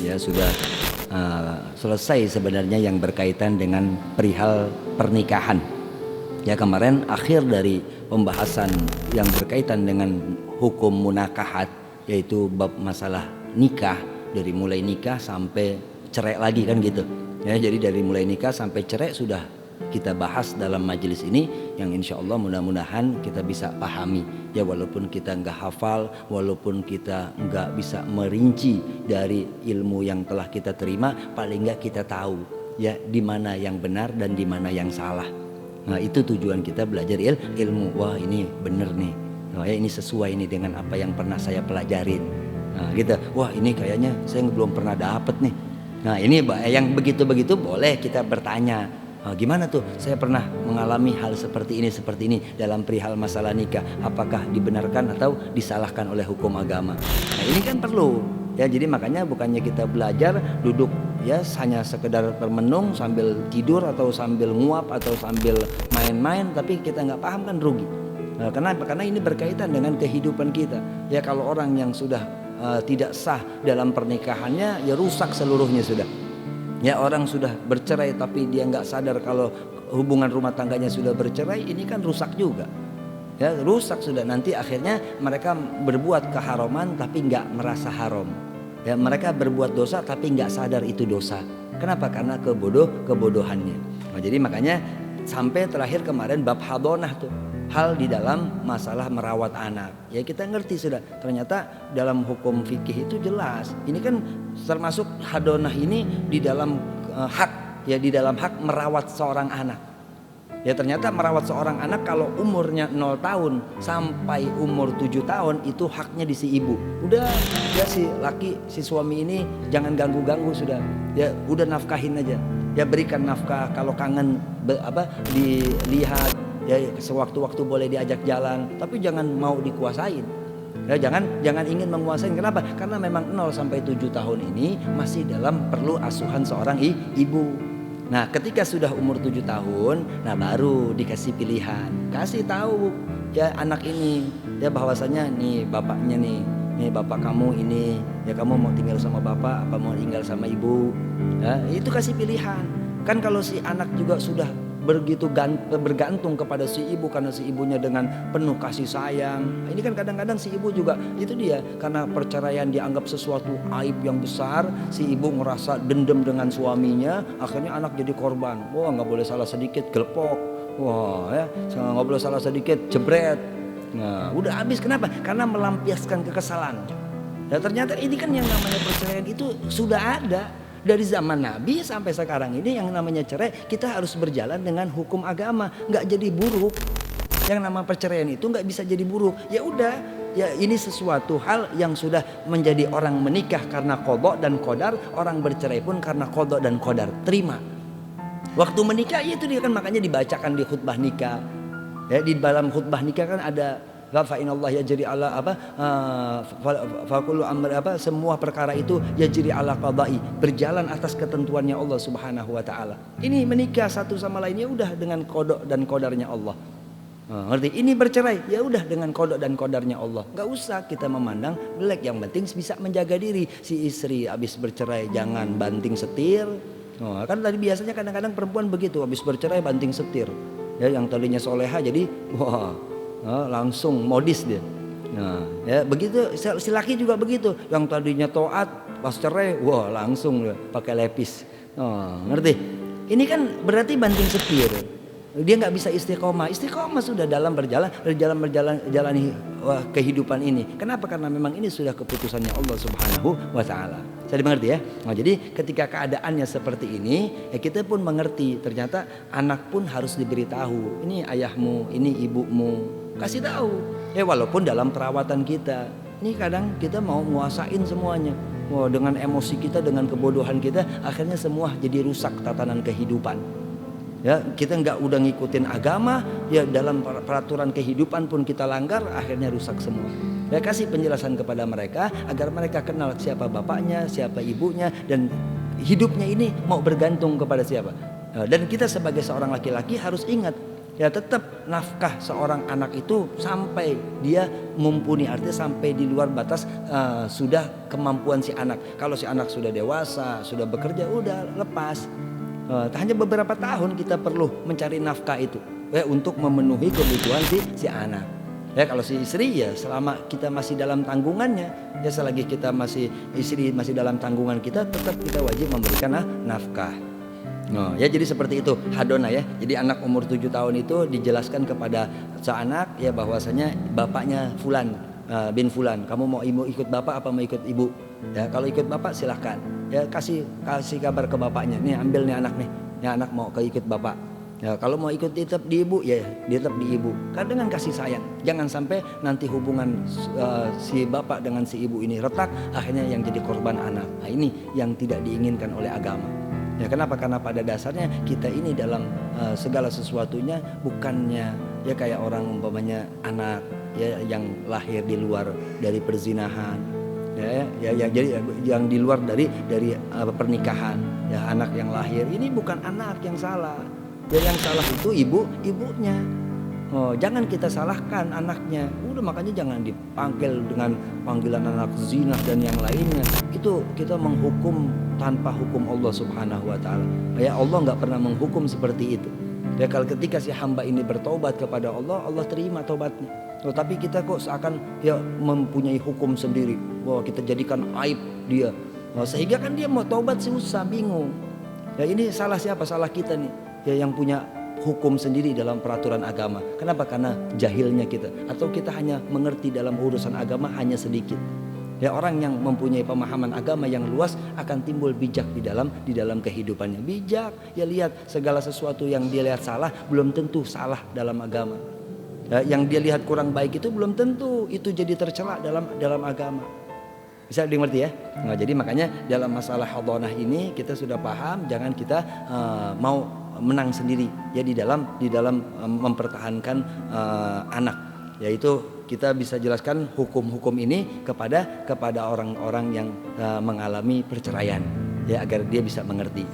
ya sudah selesai sebenarnya yang berkaitan dengan perihal pernikahan. Ya kemarin akhir dari pembahasan yang berkaitan dengan hukum munakahat, yaitu bab masalah nikah, dari mulai nikah sampai cerai lagi kan gitu. Ya jadi dari mulai nikah sampai cerai sudah kita bahas dalam majelis ini, yang insya Allah mudah-mudahan kita bisa pahami ya, walaupun kita nggak hafal, walaupun kita nggak bisa merinci dari ilmu yang telah kita terima, paling nggak kita tahu ya di mana yang benar dan di mana yang salah. Nah itu tujuan kita belajar ilmu. Wah ini bener nih, oh, ya ini sesuai nih dengan apa yang pernah saya pelajarin. Nah gitu, wah ini kayaknya saya belum pernah dapet nih. Nah ini yang begitu-begitu boleh kita bertanya. Gimana tuh? Saya pernah mengalami hal seperti ini dalam perihal masalah nikah. Apakah dibenarkan atau disalahkan oleh hukum agama? Nah ini kan perlu ya. Jadi makanya bukannya kita belajar duduk ya hanya sekedar termenung sambil tidur atau sambil nguap atau sambil main-main, tapi kita nggak paham kan rugi. Kenapa? Karena ini berkaitan dengan kehidupan kita. Ya kalau orang yang sudah tidak sah dalam pernikahannya, ya rusak seluruhnya sudah. Ya orang sudah bercerai tapi dia nggak sadar kalau hubungan rumah tangganya sudah bercerai, ini kan rusak juga. Ya rusak sudah, nanti akhirnya mereka berbuat keharaman tapi nggak merasa haram. Ya mereka berbuat dosa tapi nggak sadar itu dosa. Kenapa? Karena kebodohannya. Nah, jadi makanya sampai terakhir kemarin bab hadonah tuh, hal di dalam masalah merawat anak. Ya kita ngerti sudah, ternyata dalam hukum fikih itu jelas. Ini kan termasuk hadonah ini di dalam hak, ya di dalam hak merawat seorang anak. Ya ternyata merawat seorang anak kalau umurnya 0 tahun sampai umur 7 tahun itu haknya di si ibu. Udah ya si laki, si suami ini jangan ganggu-ganggu sudah. Ya udah nafkahin aja. Ya berikan nafkah, kalau kangen dilihat. Ya sewaktu-waktu boleh diajak jalan, tapi jangan mau dikuasain. Ya jangan ingin menguasain. Kenapa? Karena memang 0 sampai 7 tahun ini masih dalam perlu asuhan seorang ibu. Nah, ketika sudah umur 7 tahun, nah baru dikasih pilihan. Kasih tahu ya anak ini ya bahwasanya nih bapaknya nih bapak kamu ini, ya kamu mau tinggal sama bapak apa mau tinggal sama ibu. Ya, itu kasih pilihan. Kan kalau si anak juga sudah begitu bergantung kepada si ibu karena si ibunya dengan penuh kasih sayang. Ini kan kadang-kadang si ibu juga itu dia, karena perceraian dianggap sesuatu aib yang besar, si ibu ngerasa dendam dengan suaminya, akhirnya anak jadi korban. Wah nggak boleh salah sedikit gelepok, wah ya nggak boleh salah sedikit jebret. Nah udah habis. Kenapa? Karena melampiaskan kekesalan. Dan ternyata ini kan yang namanya perceraian itu sudah ada. Dari zaman Nabi sampai sekarang ini yang namanya cerai, kita harus berjalan dengan hukum agama, nggak jadi buruk. Yang nama perceraian itu nggak bisa jadi buruk. Ya udah, ya ini sesuatu hal yang sudah menjadi orang menikah karena qadha dan qadar, orang bercerai pun karena qadha dan qadar. Terima. Waktu menikah ya itu dia kan makanya dibacakan di khutbah nikah. Ya di dalam khutbah nikah kan ada fa inallah yajri ala fakulu amr semua perkara itu yajri ala qada'i, berjalan atas ketentuannya Allah Subhanahu wa taala. Ini menikah satu sama lainnya udah dengan qada dan qadarnya Allah. Ngerti? Ini bercerai ya udah dengan qada dan qadarnya Allah. Enggak usah kita memandang jelek, yang penting bisa menjaga diri. Si istri habis bercerai jangan banting setir. Kan tadi biasanya kadang-kadang perempuan begitu, habis bercerai banting setir. Ya yang tadinya soleha jadi langsung modis dia. Nah, ya begitu si laki juga begitu. Yang tadinya taat pas cerai, wah langsung pakai lepis. Ngerti? Ini kan berarti banting setir. Dia nggak bisa istiqomah. Istiqomah sudah dalam jalani kehidupan ini. Kenapa? Karena memang ini sudah keputusannya Allah Subhanahu wa taala. Saya dimengerti ya. Nah, jadi ketika keadaannya seperti ini, ya kita pun mengerti. Ternyata anak pun harus diberitahu. Ini ayahmu, ini ibumu. Kasih tahu. Ya walaupun dalam perawatan kita. Ini kadang kita mau nguasain semuanya. Wah, dengan emosi kita, dengan kebodohan kita, akhirnya semua jadi rusak tatanan kehidupan. Ya, kita udah ngikutin agama, ya dalam peraturan kehidupan pun kita langgar, akhirnya rusak semua. Ya kasih penjelasan kepada mereka agar mereka kenal siapa bapaknya, siapa ibunya, dan hidupnya ini mau bergantung kepada siapa. Dan kita sebagai seorang laki-laki harus ingat, ya tetap nafkah seorang anak itu sampai dia mumpuni, artinya sampai di luar batas sudah kemampuan si anak. Kalau si anak sudah dewasa, sudah bekerja, udah lepas. Hanya beberapa tahun kita perlu mencari nafkah itu ya, untuk memenuhi kebutuhan si anak. Ya kalau si istri ya selama kita masih dalam tanggungannya, ya selagi kita istri masih dalam tanggungan kita, tetap kita wajib memberikan nafkah. Ya jadi seperti itu hadona ya. Jadi anak umur 7 tahun itu dijelaskan kepada seanak ya bahwasanya bapaknya fulan bin fulan, kamu mau ikut bapak apa mau ikut ibu? Ya kalau ikut bapak silahkan. Ya kasih kabar ke bapaknya. Nih ambil nih anak nih. Ya anak mau ikut bapak. Ya kalau mau ikut tetap di ibu ya dia tetap di ibu. Karena dengan kasih sayang. Jangan sampai nanti hubungan si bapak dengan si ibu ini retak, akhirnya yang jadi korban anak. Nah ini yang tidak diinginkan oleh agama. Ya kenapa? Karena pada dasarnya kita ini dalam segala sesuatunya bukannya ya kayak orang umpamanya anak ya yang lahir di luar dari perzinahan ya jadi yang di luar dari pernikahan ya, anak yang lahir ini bukan anak yang salah. Ya yang salah itu ibunya. Jangan kita salahkan anaknya. Udah makanya jangan dipanggil dengan panggilan anak zina dan yang lainnya. Itu kita menghukum tanpa hukum Allah Subhanahu wa taala. Ya Allah nggak pernah menghukum seperti itu. Ya kalau ketika si hamba ini bertobat kepada Allah, Allah terima tobatnya. Tapi kita kok seakan ya mempunyai hukum sendiri. Wah, kita jadikan aib dia. Sehingga kan dia mau tobat susah, bingung. Ya ini salah siapa? Salah kita nih. Ya yang punya hukum sendiri dalam peraturan agama. Kenapa? Karena jahilnya kita, atau kita hanya mengerti dalam urusan agama hanya sedikit. Ya orang yang mempunyai pemahaman agama yang luas akan timbul bijak di dalam kehidupannya. Bijak, ya lihat segala sesuatu yang dia lihat salah belum tentu salah dalam agama. Ya, yang dia lihat kurang baik itu belum tentu itu jadi tercela dalam agama. Bisa dimengerti ya? Nah, jadi makanya dalam masalah hadonah ini kita sudah paham, jangan kita mau menang sendiri ya di dalam mempertahankan anak. Yaitu kita bisa jelaskan hukum-hukum ini kepada orang-orang yang mengalami perceraian ya agar dia bisa mengerti.